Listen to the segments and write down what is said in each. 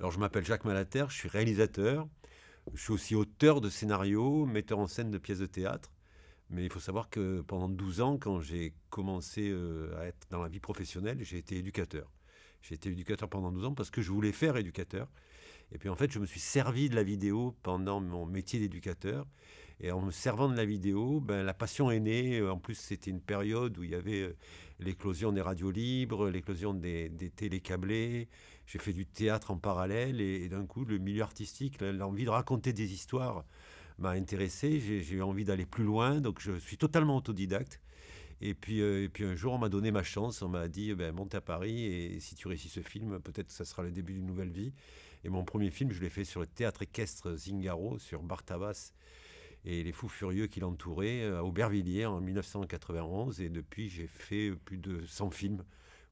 Alors, je m'appelle Jacques Malater, je suis réalisateur. Je suis aussi auteur de scénarios, metteur en scène de pièces de théâtre. Mais il faut savoir que pendant 12 ans, quand j'ai commencé à être dans la vie professionnelle, j'ai été éducateur. J'ai été éducateur pendant 12 ans parce que je voulais faire éducateur. Et puis en fait, je me suis servi de la vidéo pendant mon métier d'éducateur. Et en me servant de la vidéo, ben, la passion est née. En plus, c'était une période où il y avait l'éclosion des radios libres, l'éclosion des télés câblées. J'ai fait du théâtre en parallèle et d'un coup, le milieu artistique, l'envie de raconter des histoires m'a intéressé. J'ai eu envie d'aller plus loin, donc je suis totalement autodidacte. Et puis un jour, on m'a donné ma chance. On m'a dit, ben, monte à Paris et si tu réussis ce film, peut-être que ça sera le début d'une nouvelle vie. Et mon premier film, je l'ai fait sur le théâtre équestre Zingaro, sur Barthabas et les fous furieux qui l'entouraient, à Aubervilliers en 1991. Et depuis, j'ai fait plus de 100 films,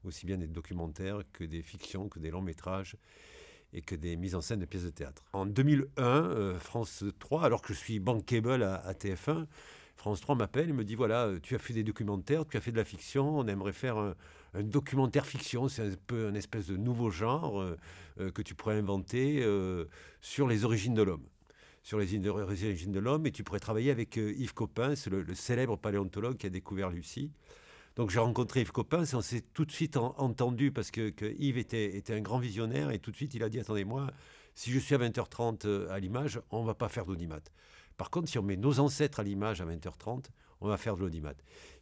aussi bien des documentaires que des fictions, que des longs métrages et que des mises en scène de pièces de théâtre. En 2001, France 3, alors que je suis bankable à TF1, France 3 m'appelle et me dit, voilà, tu as fait des documentaires, tu as fait de la fiction, on aimerait faire un documentaire fiction, c'est un peu un espèce de nouveau genre que tu pourrais inventer sur les origines de l'homme. Sur les origines de l'homme, et tu pourrais travailler avec Yves Coppens, le célèbre paléontologue qui a découvert Lucie. Donc j'ai rencontré Yves Coppens et on s'est tout de suite entendu parce que Yves était un grand visionnaire et tout de suite il a dit, attendez-moi, si je suis à 20h30 à l'image, on ne va pas faire d'audimat. Par contre, si on met nos ancêtres à l'image à 20h30, on va faire de l'audimat.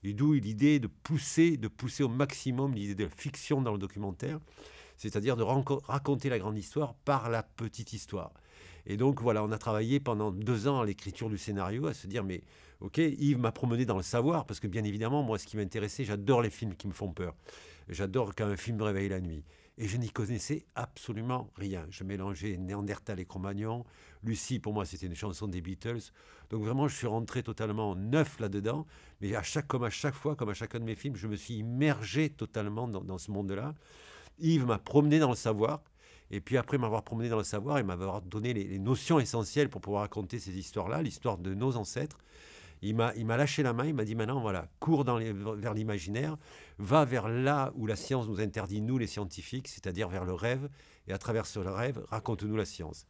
Et d'où l'idée de pousser au maximum l'idée de la fiction dans le documentaire, c'est-à-dire de raconter la grande histoire par la petite histoire. Et donc voilà, on a travaillé pendant 2 ans à l'écriture du scénario, à se dire, mais ok, Yves m'a promené dans le savoir, parce que bien évidemment, moi, ce qui m'intéressait, j'adore les films qui me font peur. J'adore quand un film me réveille la nuit. Et je n'y connaissais absolument rien. Je mélangeais Néandertal et Cro-Magnon. Lucie, pour moi, c'était une chanson des Beatles. Donc vraiment, je suis rentré totalement neuf là-dedans. Mais comme à chaque fois, comme à chacun de mes films, je me suis immergé totalement dans ce monde-là. Yves m'a promené dans le savoir. Et puis après m'avoir promené dans le savoir, il m'avoir donné les notions essentielles pour pouvoir raconter ces histoires-là, l'histoire de nos ancêtres. Il m'a lâché la main, il m'a dit maintenant, voilà, cours vers l'imaginaire, va vers là où la science nous interdit, nous les scientifiques, c'est-à-dire vers le rêve, et à travers ce rêve, raconte-nous la science.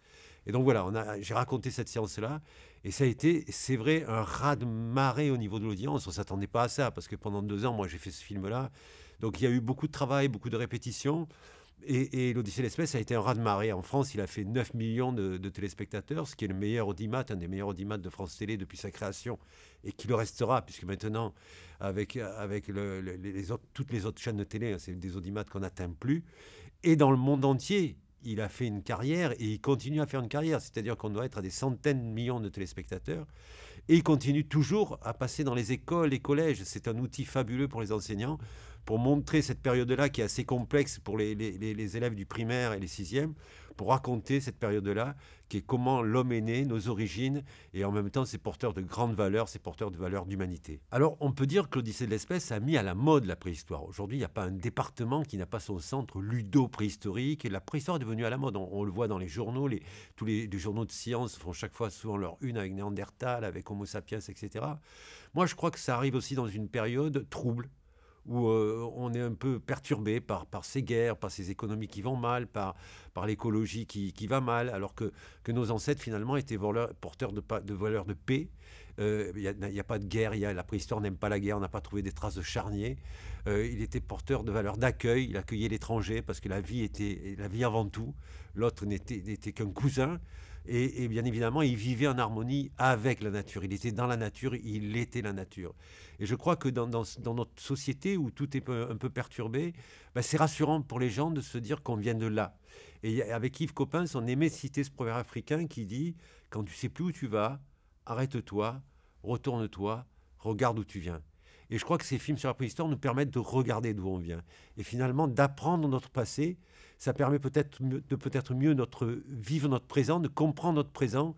Et donc voilà, j'ai raconté cette science-là, et ça a été, c'est vrai, un raz-de-marée au niveau de l'audience. On ne s'attendait pas à ça, parce que pendant 2 ans, moi j'ai fait ce film-là, donc il y a eu beaucoup de travail, beaucoup de répétitions. Et l'Odyssée de l'Espèce a été un raz-de-marée. En France, il a fait 9 millions de téléspectateurs, ce qui est le meilleur audimat, un des meilleurs audimats de France Télé depuis sa création, et qui le restera, puisque maintenant, avec toutes les autres chaînes de télé, hein, c'est des audimats qu'on n'atteint plus. Et dans le monde entier, il a fait une carrière, et il continue à faire une carrière. C'est-à-dire qu'on doit être à des centaines de millions de téléspectateurs. Et il continue toujours à passer dans les écoles, les collèges. C'est un outil fabuleux pour les enseignants, pour montrer cette période-là qui est assez complexe pour les élèves du primaire et les sixièmes, pour raconter cette période-là, qui est comment l'homme est né, nos origines, et en même temps c'est porteur de grandes valeurs, c'est porteur de valeurs d'humanité. Alors on peut dire que l'Odyssée de l'Espèce a mis à la mode la préhistoire. Aujourd'hui, il n'y a pas un département qui n'a pas son centre ludo-préhistorique, et la préhistoire est devenue à la mode. On le voit dans les journaux, tous les journaux de science font chaque fois souvent leur une avec Néandertal, avec Homo sapiens, etc. Moi je crois que ça arrive aussi dans une période trouble, où on est un peu perturbé par ces guerres, par ces économies qui vont mal, par l'écologie qui va mal, alors que nos ancêtres finalement étaient porteurs de valeurs de paix. Il n'y a pas de guerre, la préhistoire n'aime pas la guerre, on n'a pas trouvé des traces de charniers. Il était porteur de valeurs d'accueil, il accueillait l'étranger parce que la vie était la vie avant tout, l'autre n'était qu'un cousin. Et bien évidemment, il vivait en harmonie avec la nature. Il était dans la nature, il était la nature. Et je crois que dans notre société où tout est un peu perturbé, ben c'est rassurant pour les gens de se dire qu'on vient de là. Et avec Yves Coppens, on aimait citer ce proverbe africain qui dit, quand tu sais plus où tu vas, arrête-toi, retourne-toi, regarde où tu viens. Et je crois que ces films sur la préhistoire nous permettent de regarder d'où on vient. Et finalement, d'apprendre notre passé, ça permet peut-être mieux vivre notre présent, de comprendre notre présent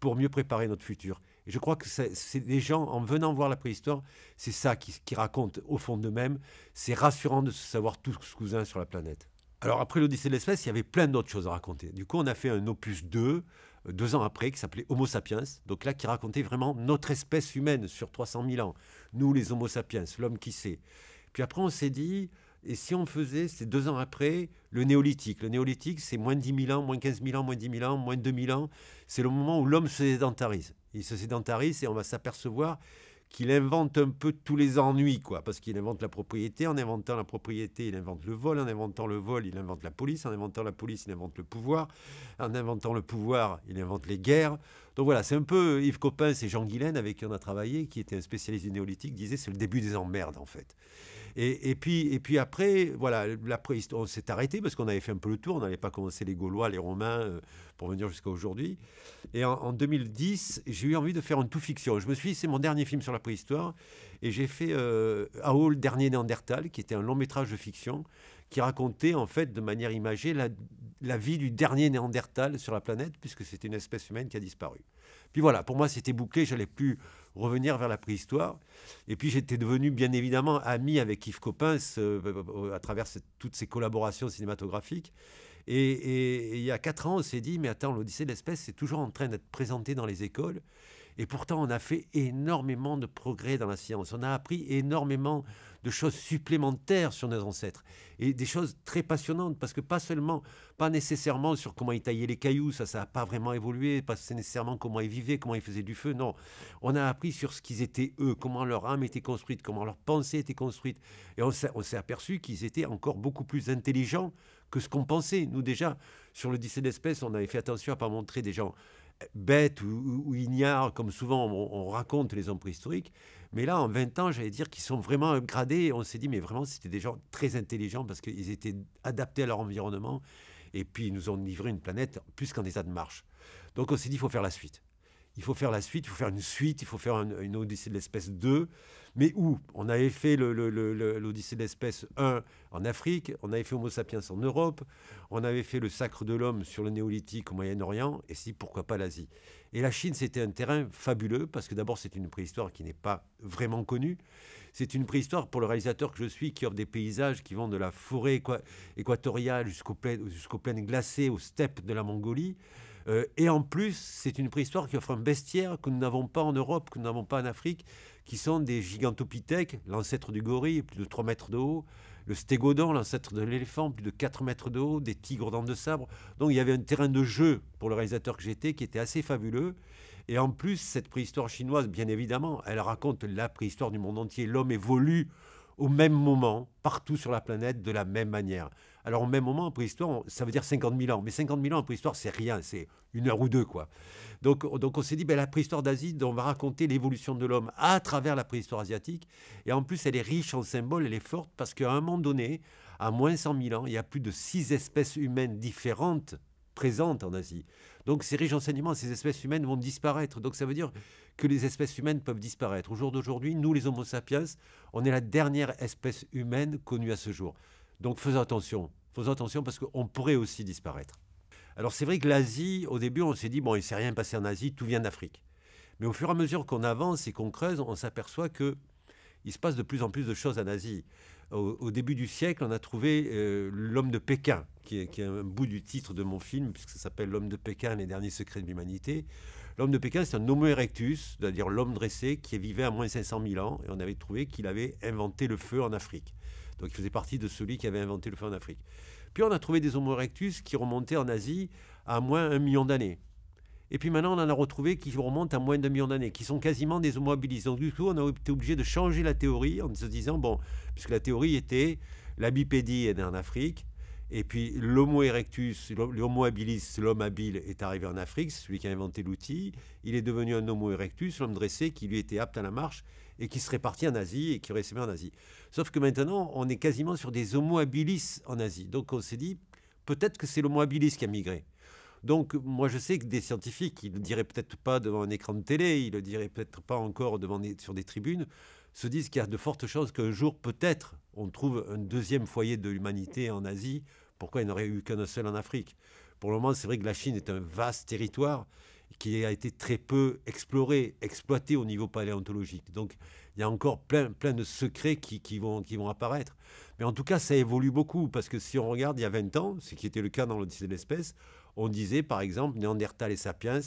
pour mieux préparer notre futur. Et je crois que c'est les gens, en venant voir la préhistoire, c'est ça qui racontent au fond d'eux-mêmes. C'est rassurant de se savoir tous cousins sur la planète. Alors après l'Odyssée de l'Espèce, il y avait plein d'autres choses à raconter. Du coup, on a fait un opus 2, 2 ans après, qui s'appelait Homo sapiens. Donc là, qui racontait vraiment notre espèce humaine sur 300 000 ans. Nous, les Homo sapiens, l'homme qui sait. Puis après, on s'est dit, Et si on faisait, c'est 2 ans après, le néolithique. Le néolithique, c'est moins 10 000 ans, moins 15 000 ans, moins 10 000 ans, moins 2 000 ans. C'est le moment où l'homme se sédentarise. Il se sédentarise et on va s'apercevoir qu'il invente un peu tous les ennuis, quoi, parce qu'il invente la propriété. En inventant la propriété, il invente le vol. En inventant le vol, il invente la police. En inventant la police, il invente le pouvoir. En inventant le pouvoir, il invente les guerres. Donc voilà, c'est un peu Yves Coppens et Jean Guilaine, avec qui on a travaillé, qui était un spécialiste du néolithique, disait c'est le début des emmerdes, en fait. Et puis après, voilà, on s'est arrêté parce qu'on avait fait un peu le tour. On n'allait pas commencer les Gaulois, les Romains, pour venir jusqu'à aujourd'hui. Et en 2010, j'ai eu envie de faire une tout-fiction. Je me suis dit, c'est mon dernier film sur la préhistoire. Et j'ai fait Ao, le dernier Néandertal, qui était un long métrage de fiction, qui racontait en fait de manière imagée la vie du dernier Néandertal sur la planète, puisque c'était une espèce humaine qui a disparu. Puis voilà, pour moi c'était bouclé, je n'allais plus revenir vers la préhistoire. Et puis j'étais devenu bien évidemment ami avec Yves Coppens à travers toutes ces collaborations cinématographiques. Et il y a 4 ans, on s'est dit, mais attends, l'Odyssée de l'espèce, c'est toujours en train d'être présenté dans les écoles. Et pourtant, on a fait énormément de progrès dans la science. On a appris énormément de choses supplémentaires sur nos ancêtres. Et des choses très passionnantes, parce que pas nécessairement sur comment ils taillaient les cailloux, ça n'a pas vraiment évolué, pas nécessairement comment ils vivaient, comment ils faisaient du feu, non. On a appris sur ce qu'ils étaient eux, comment leur âme était construite, comment leur pensée était construite. Et on s'est aperçu qu'ils étaient encore beaucoup plus intelligents que ce qu'on pensait. Nous déjà, sur l'Odyssée de l'espèce, on avait fait attention à ne pas montrer des gens bêtes ou ignares, comme souvent on raconte les hommes préhistoriques. Mais là, en 20 ans, j'allais dire qu'ils sont vraiment upgradés. Et on s'est dit, mais vraiment, c'était des gens très intelligents parce qu'ils étaient adaptés à leur environnement. Et puis, ils nous ont livré une planète plus qu'en état de marche. Donc, on s'est dit, il faut faire la suite. Il faut faire la suite, il faut faire une suite, il faut faire une Odyssée de l'espèce 2. Mais où? On avait fait l'Odyssée de l'espèce 1 en Afrique, on avait fait Homo sapiens en Europe, on avait fait le sacre de l'homme sur le néolithique au Moyen-Orient, et si, pourquoi pas l'Asie. Et la Chine, c'était un terrain fabuleux, parce que d'abord, c'est une préhistoire qui n'est pas vraiment connue. C'est une préhistoire, pour le réalisateur que je suis, qui offre des paysages qui vont de la forêt équatoriale jusqu'aux plaines glacées, aux steppes de la Mongolie. Et en plus, c'est une préhistoire qui offre un bestiaire que nous n'avons pas en Europe, que nous n'avons pas en Afrique, qui sont des gigantopithèques, l'ancêtre du gorille, plus de 3 mètres de haut, le stégodon, l'ancêtre de l'éléphant, plus de 4 mètres de haut, des tigres dents de sabre. Donc il y avait un terrain de jeu pour le réalisateur que j'étais qui était assez fabuleux. Et en plus, cette préhistoire chinoise, bien évidemment, elle raconte la préhistoire du monde entier. L'homme évolue au même moment, partout sur la planète, de la même manière. Alors, au même moment, en préhistoire, ça veut dire 50 000 ans. Mais 50 000 ans en préhistoire, c'est rien, c'est 1 heure ou 2, quoi. Donc on s'est dit, ben, la préhistoire d'Asie, on va raconter l'évolution de l'homme à travers la préhistoire asiatique. Et en plus, elle est riche en symboles, elle est forte, parce qu'à un moment donné, à moins 100 000 ans, il y a plus de 6 espèces humaines différentes présentes en Asie. Donc ces riches enseignements, ces espèces humaines vont disparaître. Donc ça veut dire que les espèces humaines peuvent disparaître. Au jour d'aujourd'hui, nous, les Homo sapiens, on est la dernière espèce humaine connue à ce jour. Donc faisons attention parce qu'on pourrait aussi disparaître. Alors c'est vrai que l'Asie, au début, on s'est dit, bon, il ne s'est rien passé en Asie, tout vient d'Afrique. Mais au fur et à mesure qu'on avance et qu'on creuse, on s'aperçoit qu'il se passe de plus en plus de choses en Asie. Au début du siècle, on a trouvé l'homme de Pékin, qui est un bout du titre de mon film, puisque ça s'appelle L'homme de Pékin, les derniers secrets de l'humanité. L'homme de Pékin, c'est un Homo erectus, c'est-à-dire l'homme dressé, qui vivait à moins 500 000 ans, et on avait trouvé qu'il avait inventé le feu en Afrique. Donc il faisait partie de celui qui avait inventé le feu en Afrique. Puis on a trouvé des Homo erectus qui remontaient en Asie à moins 1 million d'années. Et puis maintenant, on en a retrouvé qui remontent à moins d'1 million d'années, qui sont quasiment des Homo habilis. Donc du coup, on a été obligé de changer la théorie en se disant, bon, puisque la théorie était, la bipédie est née en Afrique, et puis l'Homo erectus, l'Homo habilis, l'homme habile est arrivé en Afrique, c'est celui qui a inventé l'outil. Il est devenu un Homo erectus, l'homme dressé, qui lui était apte à la marche, et qui serait parti en Asie, et qui aurait sémé en Asie. Sauf que maintenant, on est quasiment sur des Homo habilis en Asie. Donc on s'est dit, peut-être que c'est l'Homo habilis qui a migré. Donc, moi, je sais que des scientifiques, ils ne le diraient peut-être pas devant un écran de télé, ils ne le diraient peut-être pas encore sur des tribunes, se disent qu'il y a de fortes chances qu'un jour, peut-être, on trouve un deuxième foyer de l'humanité en Asie. Pourquoi il n'y en aurait eu qu'un seul en Afrique? Pour le moment, c'est vrai que la Chine est un vaste territoire qui a été très peu exploré, exploité au niveau paléontologique. Donc, il y a encore plein de secrets qui vont apparaître. Mais en tout cas, ça évolue beaucoup, parce que si on regarde il y a 20 ans, ce qui était le cas dans l'Odyssée de l'espèce, on disait, par exemple, Néandertal et Sapiens,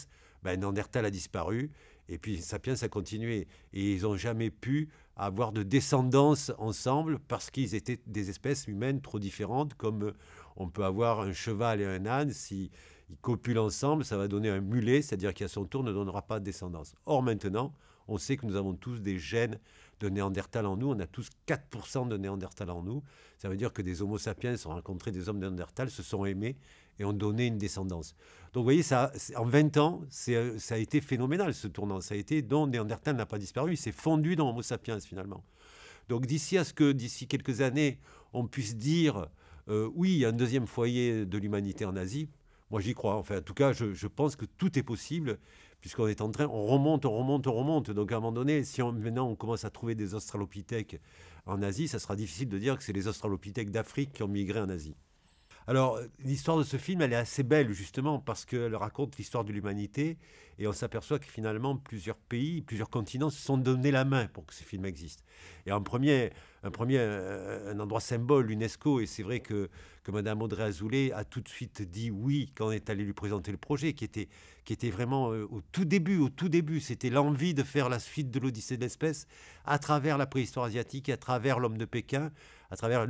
ben, Néandertal a disparu, Et puis Sapiens a continué. Et ils n'ont jamais pu avoir de descendance ensemble parce qu'ils étaient des espèces humaines trop différentes, comme on peut avoir un cheval et un âne. Si ils copulent ensemble, ça va donner un mulet, c'est-à-dire qu'à son tour ne donnera pas de descendance. Or maintenant, on sait que nous avons tous des gènes de Néandertal en nous. On a tous 4% de Néandertal en nous. Ça veut dire que des Homo sapiens ont rencontré des hommes Néandertal, se sont aimés et ont donné une descendance. Donc vous voyez, ça, en 20 ans, ça a été phénoménal ce tournant. Ça a été dont Néandertal n'a pas disparu. Il s'est fondu dans Homo sapiens finalement. Donc d'ici à ce que, d'ici quelques années, on puisse dire oui, il y a un deuxième foyer de l'humanité en Asie, moi j'y crois. Enfin, en tout cas, je pense que tout est possible puisqu'on est en train, on remonte, on remonte, on remonte. Donc à un moment donné, si maintenant on commence à trouver des australopithèques en Asie, ça sera difficile de dire que c'est les australopithèques d'Afrique qui ont migré en Asie. Alors, l'histoire de ce film, elle est assez belle, justement, parce qu'elle raconte l'histoire de l'humanité, et on s'aperçoit que finalement, plusieurs pays, plusieurs continents se sont donné la main pour que ce film existe. Et un endroit symbole, l'UNESCO, et c'est vrai que Mme Audrey Azoulay a tout de suite dit oui quand on est allé lui présenter le projet, qui était vraiment au tout début, c'était l'envie de faire la suite de l'Odyssée de l'espèce à travers la préhistoire asiatique, à travers l'homme de Pékin, à travers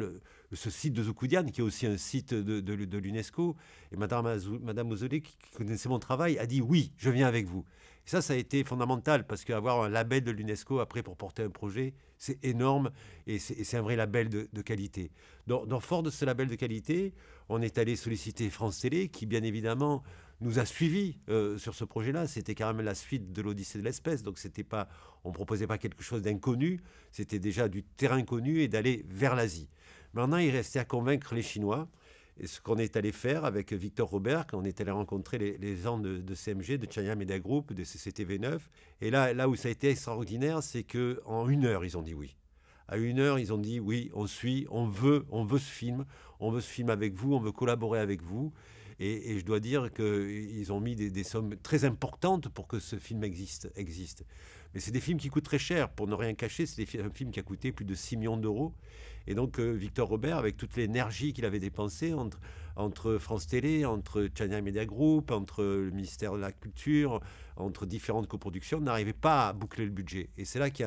ce site de Zhoukoudian, qui est aussi un site de l'UNESCO. Et Madame Azoulay, qui connaissait mon travail, a dit oui, je viens avec vous. Et ça a été fondamental, parce qu'avoir un label de l'UNESCO après pour porter un projet, c'est énorme, et c'est un vrai label de qualité. Donc, fort de ce label de qualité, on est allé solliciter France Télé, qui bien évidemment nous a suivis sur ce projet-là. C'était quand même la suite de l'Odyssée de l'espèce, donc on ne proposait pas quelque chose d'inconnu, c'était déjà du terrain connu et d'aller vers l'Asie. Maintenant, il restait à convaincre les Chinois, et ce qu'on est allé faire avec Victor Robert, quand on est allé rencontrer les gens de CMG, de China Media Group, de CCTV9. Et là où ça a été extraordinaire, c'est qu'en 1 heure, ils ont dit oui. À 1 heure, ils ont dit oui, on suit, on veut ce film avec vous, on veut collaborer avec vous. Et je dois dire qu'ils ont mis des sommes très importantes pour que ce film existe. Mais c'est des films qui coûtent très cher. Pour ne rien cacher, c'est un film qui a coûté plus de 6 millions d'euros. Et donc, Victor Robert, avec toute l'énergie qu'il avait dépensée entre France Télé, entre China Media Group, entre le ministère de la Culture, entre différentes coproductions, n'arrivait pas à boucler le budget. Et c'est là qu'il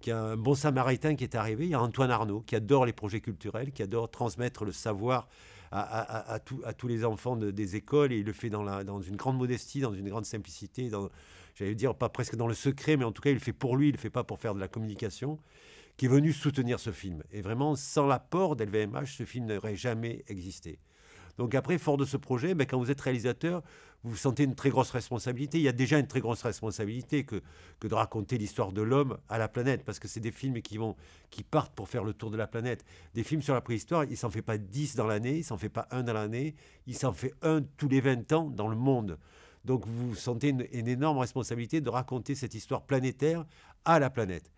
y a un bon samaritain qui est arrivé. Il y a Antoine Arnaud, qui adore les projets culturels, qui adore transmettre le savoir à tous les enfants des écoles, et il le fait dans une grande modestie, dans une grande simplicité, j'allais dire pas presque dans le secret, mais en tout cas il le fait pour lui, il ne le fait pas pour faire de la communication, qui est venu soutenir ce film. Et vraiment, sans l'apport d'LVMH, ce film n'aurait jamais existé. Donc après, fort de ce projet, quand vous êtes réalisateur, vous sentez une très grosse responsabilité. Il y a déjà une très grosse responsabilité que de raconter l'histoire de l'homme à la planète, parce que c'est des films qui partent pour faire le tour de la planète. Des films sur la préhistoire, il ne s'en fait pas 10 dans l'année, il ne s'en fait pas un dans l'année, il s'en fait un tous les 20 ans dans le monde. Donc vous sentez une énorme responsabilité de raconter cette histoire planétaire à la planète.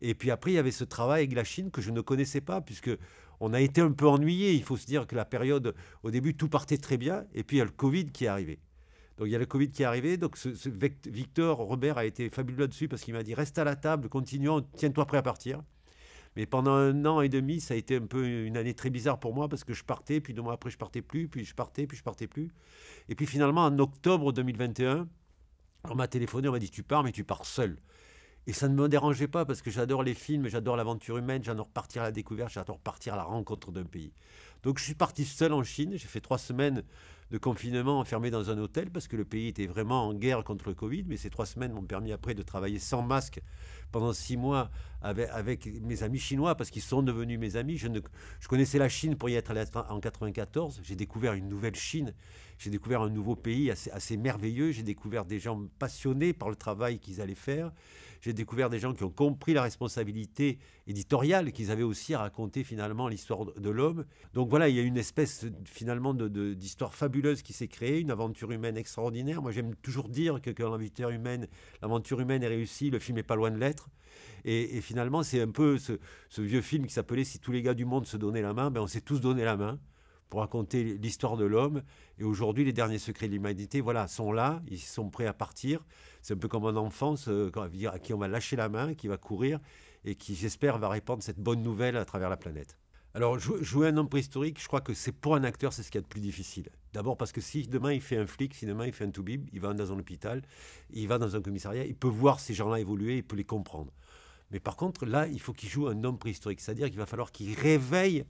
Et puis après, il y avait ce travail avec la Chine que je ne connaissais pas, puisque on a été un peu ennuyé. Il faut se dire que la période, au début, tout partait très bien, et puis il y a le Covid qui est arrivé. Donc il y a le Covid qui est arrivé, donc Victor Robert a été fabuleux là-dessus, parce qu'il m'a dit, reste à la table, continuons, tiens-toi prêt à partir. Mais pendant 1 an et demi, ça a été un peu une année très bizarre pour moi, parce que je partais, puis 2 mois après je partais plus, puis je partais plus. Et puis finalement, en octobre 2021, on m'a téléphoné, on m'a dit, tu pars, mais tu pars seul. Et ça ne me dérangeait pas, parce que j'adore les films, j'adore l'aventure humaine, j'adore partir à la découverte, j'adore partir à la rencontre d'un pays. Donc je suis parti seul en Chine, j'ai fait 3 semaines de confinement enfermé dans un hôtel, parce que le pays était vraiment en guerre contre le Covid, mais ces 3 semaines m'ont permis après de travailler sans masque pendant 6 mois avec mes amis chinois, parce qu'ils sont devenus mes amis. Je connaissais la Chine pour y être allé en 94, j'ai découvert une nouvelle Chine, j'ai découvert un nouveau pays assez merveilleux, j'ai découvert des gens passionnés par le travail qu'ils allaient faire, j'ai découvert des gens qui ont compris la responsabilité éditoriale qu'ils avaient aussi à raconter finalement l'histoire de l'homme. Donc voilà, il y a une espèce finalement d'histoire fabuleuse qui s'est créée, une aventure humaine extraordinaire. Moi j'aime toujours dire que quand l'aventure humaine est réussie, le film n'est pas loin de l'être. Et finalement c'est un peu ce vieux film qui s'appelait Si tous les gars du monde se donnaient la main, on s'est tous donné la main pour raconter l'histoire de l'homme. Et aujourd'hui, les derniers secrets de l'humanité, voilà, sont là, ils sont prêts à partir. C'est un peu comme un enfant à qui on va lâcher la main, qui va courir et qui, j'espère, va répandre cette bonne nouvelle à travers la planète. Alors, jouer un homme préhistorique, je crois que c'est pour un acteur, c'est ce qu'il y a de plus difficile. D'abord parce que si demain il fait un flic, si demain il fait un toubib, il va dans un hôpital, il va dans un commissariat, il peut voir ces gens-là évoluer, il peut les comprendre. Mais par contre, là, il faut qu'il joue un homme préhistorique. C'est-à-dire qu'il va falloir qu'il réveille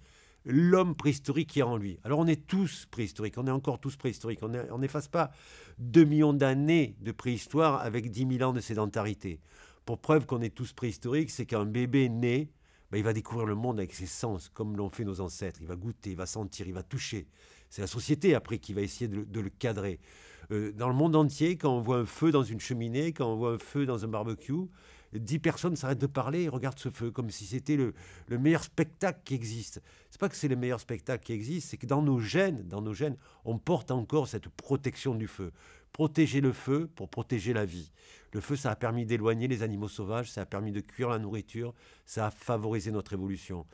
l'homme préhistorique qui est en lui. Alors on est tous préhistoriques, on est encore tous préhistoriques. On n'efface pas 2 millions d'années de préhistoire avec 10 000 ans de sédentarité. Pour preuve qu'on est tous préhistoriques, c'est qu'un bébé né, ben, il va découvrir le monde avec ses sens, comme l'ont fait nos ancêtres. Il va goûter, il va sentir, il va toucher. C'est la société après qui va essayer de le cadrer. Dans le monde entier, quand on voit un feu dans une cheminée, quand on voit un feu dans un barbecue, 10 personnes s'arrêtent de parler et regardent ce feu comme si c'était le meilleur spectacle qui existe. C'est pas que c'est le meilleur spectacle qui existe, c'est que dans nos gènes, on porte encore cette protection du feu. Protéger le feu pour protéger la vie. Le feu, ça a permis d'éloigner les animaux sauvages, ça a permis de cuire la nourriture, ça a favorisé notre évolution.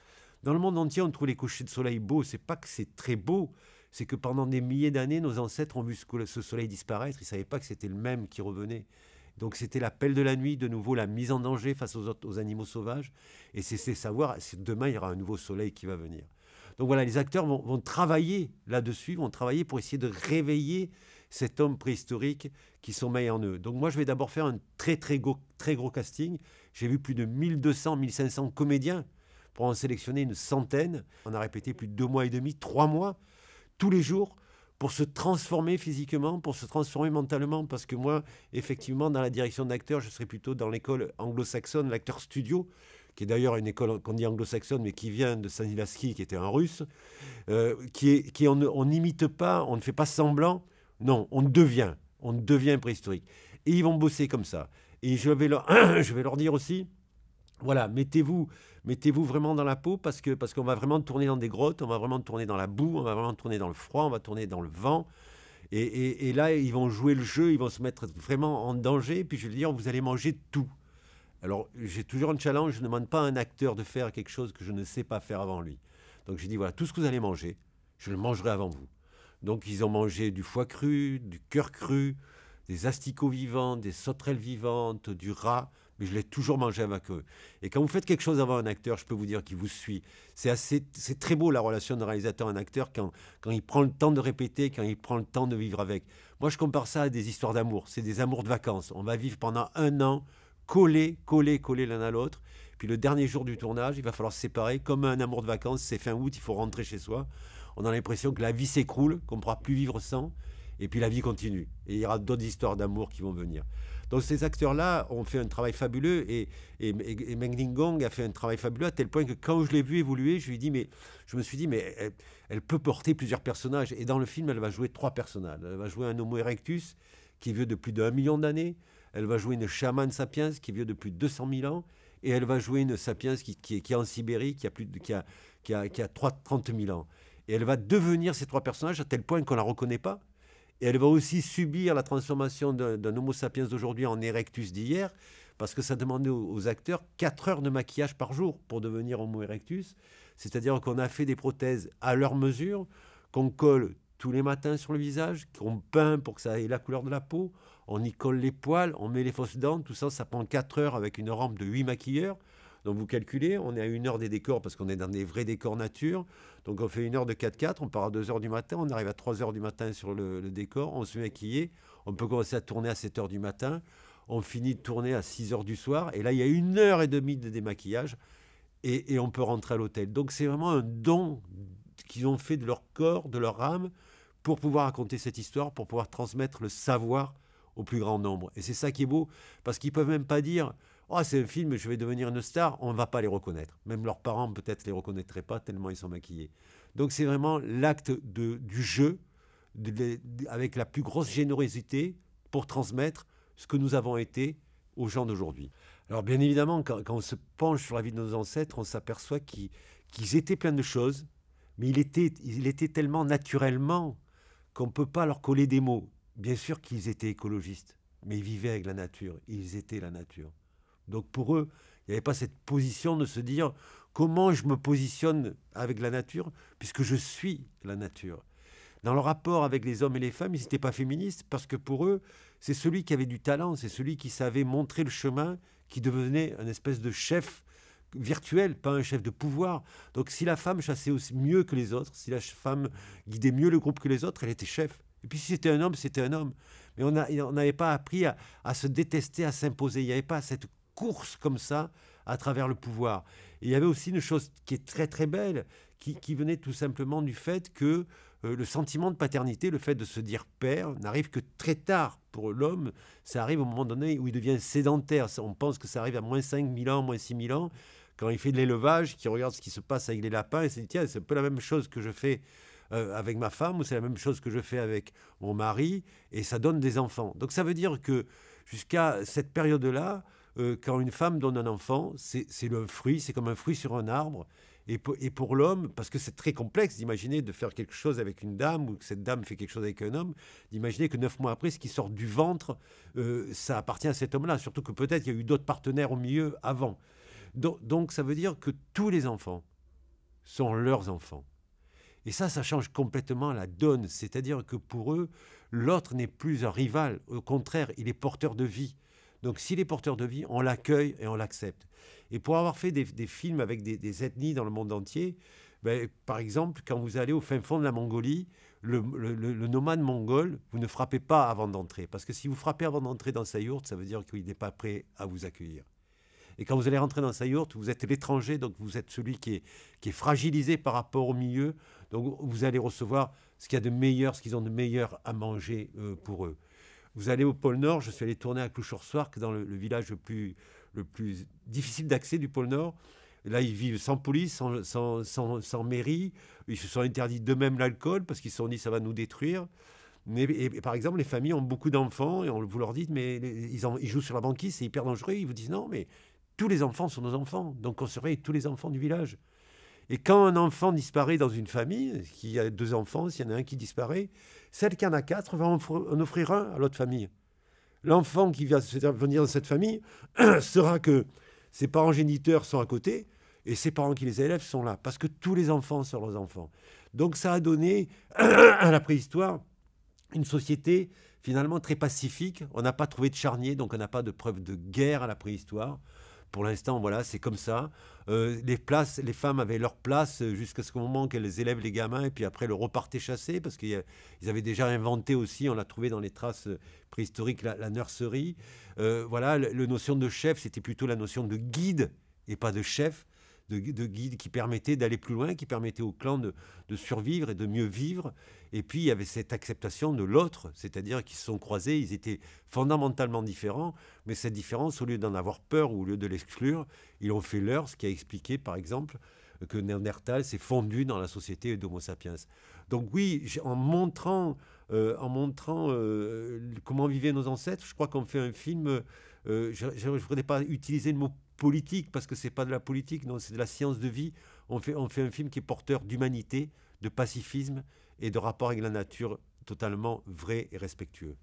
Dans le monde entier, on trouve les couchers de soleil beaux. C'est pas que c'est très beau, c'est que pendant des milliers d'années, nos ancêtres ont vu ce soleil disparaître. Ils ne savaient pas que c'était le même qui revenait. Donc c'était l'appel de la nuit, de nouveau la mise en danger face aux animaux sauvages. Et c'est savoir si demain il y aura un nouveau soleil qui va venir. Donc voilà, les acteurs vont travailler là-dessus, vont travailler pour essayer de réveiller cet homme préhistorique qui sommeille en eux. Donc moi je vais d'abord faire un très gros casting. J'ai vu plus de 1200, 1500 comédiens pour en sélectionner une centaine. On a répété plus de 2 mois et demi, 3 mois, tous les jours, pour se transformer physiquement, pour se transformer mentalement. Parce que moi, effectivement, dans la direction d'acteur, je serais plutôt dans l'école anglo-saxonne, l'acteur studio, qui est d'ailleurs une école qu'on dit anglo-saxonne, mais qui vient de Stanislavski, qui était un russe, on n'imite pas, on ne fait pas semblant, non, on devient préhistorique. Et ils vont bosser comme ça. Et je vais leur dire aussi, voilà, mettez-vous vraiment dans la peau parce qu'on va vraiment tourner dans des grottes, on va vraiment tourner dans la boue, on va vraiment tourner dans le froid, on va tourner dans le vent. Et là, ils vont jouer le jeu, ils vont se mettre vraiment en danger. Puis je vais dire, vous allez manger tout. Alors, j'ai toujours un challenge, je ne demande pas à un acteur de faire quelque chose que je ne sais pas faire avant lui. Donc j'ai dit, voilà, tout ce que vous allez manger, je le mangerai avant vous. Donc ils ont mangé du foie cru, du cœur cru, des asticots vivants, des sauterelles vivantes, du rat, mais je l'ai toujours mangé avec eux. Et quand vous faites quelque chose avant un acteur, je peux vous dire qu'il vous suit. C'est très beau la relation de réalisateur à un acteur quand il prend le temps de répéter, quand il prend le temps de vivre avec. Moi, je compare ça à des histoires d'amour. C'est des amours de vacances. On va vivre pendant 1 an, collés l'un à l'autre. Puis le dernier jour du tournage, il va falloir se séparer. Comme un amour de vacances, c'est fin août, il faut rentrer chez soi. On a l'impression que la vie s'écroule, qu'on ne pourra plus vivre sans. Et puis la vie continue. Et il y aura d'autres histoires d'amour qui vont venir. Donc ces acteurs-là ont fait un travail fabuleux et Meng Lingong a fait un travail fabuleux à tel point que quand je l'ai vu évoluer, je me suis dit, mais elle peut porter plusieurs personnages. Et dans le film, elle va jouer 3 personnages. Elle va jouer un Homo erectus qui est vieux de plus d'1 million d'années. Elle va jouer une chamane sapiens qui est vieux de plus de 200 000 ans. Et elle va jouer une sapiens qui est en Sibérie, qui a 30 000 ans. Et elle va devenir ces 3 personnages à tel point qu'on ne la reconnaît pas. Et elle va aussi subir la transformation d'un Homo sapiens d'aujourd'hui en erectus d'hier, parce que ça demandait aux acteurs 4 heures de maquillage par jour pour devenir Homo erectus. C'est-à-dire qu'on a fait des prothèses à leur mesure, qu'on colle tous les matins sur le visage, qu'on peint pour que ça ait la couleur de la peau, on y colle les poils, on met les fausses dents, tout ça, ça prend 4 heures avec une rampe de 8 maquilleurs. Donc vous calculez, on est à 1 heure des décors parce qu'on est dans des vrais décors nature. Donc on fait 1 heure de 4x4, on part à 2 heures du matin, on arrive à 3 heures du matin sur le décor, on se met maquillé, on peut commencer à tourner à 7 heures du matin, on finit de tourner à 6 heures du soir, et là il y a 1 heure et demie de démaquillage, et on peut rentrer à l'hôtel. Donc c'est vraiment un don qu'ils ont fait de leur corps, de leur âme, pour pouvoir raconter cette histoire, pour pouvoir transmettre le savoir au plus grand nombre. Et c'est ça qui est beau, parce qu'ils ne peuvent même pas dire « Oh, c'est un film, je vais devenir une star », on ne va pas les reconnaître. Même leurs parents peut-être ne les reconnaîtraient pas tellement ils sont maquillés. Donc c'est vraiment l'acte du jeu, avec la plus grosse générosité pour transmettre ce que nous avons été aux gens d'aujourd'hui. Alors bien évidemment, quand on se penche sur la vie de nos ancêtres, on s'aperçoit qu'ils étaient plein de choses, mais il était tellement naturellement qu'on ne peut pas leur coller des mots. Bien sûr qu'ils étaient écologistes, mais ils vivaient avec la nature, ils étaient la nature. Donc pour eux, il n'y avait pas cette position de se dire comment je me positionne avec la nature, puisque je suis la nature. Dans leur rapport avec les hommes et les femmes, ils n'étaient pas féministes, parce que pour eux, c'est celui qui avait du talent, c'est celui qui savait montrer le chemin, qui devenait un espèce de chef virtuel, pas un chef de pouvoir. Donc si la femme chassait aussi mieux que les autres, si la femme guidait mieux le groupe que les autres, elle était chef. Et puis si c'était un homme, c'était un homme. Mais on n'avait pas appris à se détester, à s'imposer. Il n'y avait pas cette course comme ça à travers le pouvoir. Et il y avait aussi une chose qui est très très belle, qui venait tout simplement du fait que le sentiment de paternité, le fait de se dire père, n'arrive que très tard pour l'homme. Ça arrive au moment donné où il devient sédentaire. On pense que ça arrive à moins 5000 ans, moins 6000 ans, quand il fait de l'élevage, qu'il regarde ce qui se passe avec les lapins, et se dit, tiens, c'est un peu la même chose que je fais avec ma femme, ou c'est la même chose que je fais avec mon mari, et ça donne des enfants. Donc ça veut dire que jusqu'à cette période-là, quand une femme donne un enfant, c'est le fruit, c'est comme un fruit sur un arbre. Et pour l'homme, parce que c'est très complexe d'imaginer de faire quelque chose avec une dame, ou que cette dame fait quelque chose avec un homme, d'imaginer que 9 mois après, ce qui sort du ventre, ça appartient à cet homme-là. Surtout que peut-être il y a eu d'autres partenaires au milieu avant. Donc ça veut dire que tous les enfants sont leurs enfants. Et ça change complètement la donne. C'est-à-dire que pour eux, l'autre n'est plus un rival. Au contraire, il est porteur de vie. Donc s'il est porteur de vie, on l'accueille et on l'accepte. Et pour avoir fait des films avec des ethnies dans le monde entier, ben, par exemple, quand vous allez au fin fond de la Mongolie, le nomade mongol, vous ne frappez pas avant d'entrer. Parce que si vous frappez avant d'entrer dans sa yourte, ça veut dire qu'il n'est pas prêt à vous accueillir. Et quand vous allez rentrer dans sa yourte, vous êtes l'étranger, donc vous êtes celui qui est fragilisé par rapport au milieu. Donc vous allez recevoir ce qu'il y a de meilleur, ce qu'ils ont de meilleur à manger pour eux. Vous allez au pôle Nord, je suis allé tourner à Clouchoursouark, dans le village le plus difficile d'accès du pôle Nord. Là, ils vivent sans police, sans mairie. Ils se sont interdits d'eux-mêmes l'alcool parce qu'ils se sont dit ça va nous détruire. Et par exemple, les familles ont beaucoup d'enfants et vous leur dites mais ils jouent sur la banquise, c'est hyper dangereux. Ils vous disent non, mais tous les enfants sont nos enfants. Donc on surveille tous les enfants du village. Et quand un enfant disparaît dans une famille, qui a 2 enfants, s'il y en a un qui disparaît, celle qui en a 4 va en offrir un à l'autre famille. L'enfant qui va venir dans cette famille saura que ses parents géniteurs sont à côté et ses parents qui les élèvent sont là. Parce que tous les enfants sont leurs enfants. Donc ça a donné à la préhistoire une société finalement très pacifique. On n'a pas trouvé de charnier, donc on n'a pas de preuve de guerre à la préhistoire. Pour l'instant, voilà, c'est comme ça. Les femmes avaient leur place jusqu'à ce moment qu'elles élèvent les gamins et puis après, elles repartaient chasser parce qu'ils avaient déjà inventé aussi, on l'a trouvé dans les traces préhistoriques, la nurserie. Voilà, la notion de chef, c'était plutôt la notion de guide et pas de chef. De guide qui permettait d'aller plus loin, qui permettait au clan de survivre et de mieux vivre. Et puis, il y avait cette acceptation de l'autre, c'est-à-dire qu'ils se sont croisés, ils étaient fondamentalement différents, mais cette différence, au lieu d'en avoir peur ou au lieu de l'exclure, ils ont fait leur, ce qui a expliqué, par exemple, que Néandertal s'est fondu dans la société d'Homo sapiens. Donc oui, en montrant comment vivaient nos ancêtres, je crois qu'on fait un film, je ne voudrais pas utiliser le mot politique, parce que c'est pas de la politique, non, c'est de la science de vie. On fait un film qui est porteur d'humanité, de pacifisme et de rapport avec la nature totalement vrai et respectueux.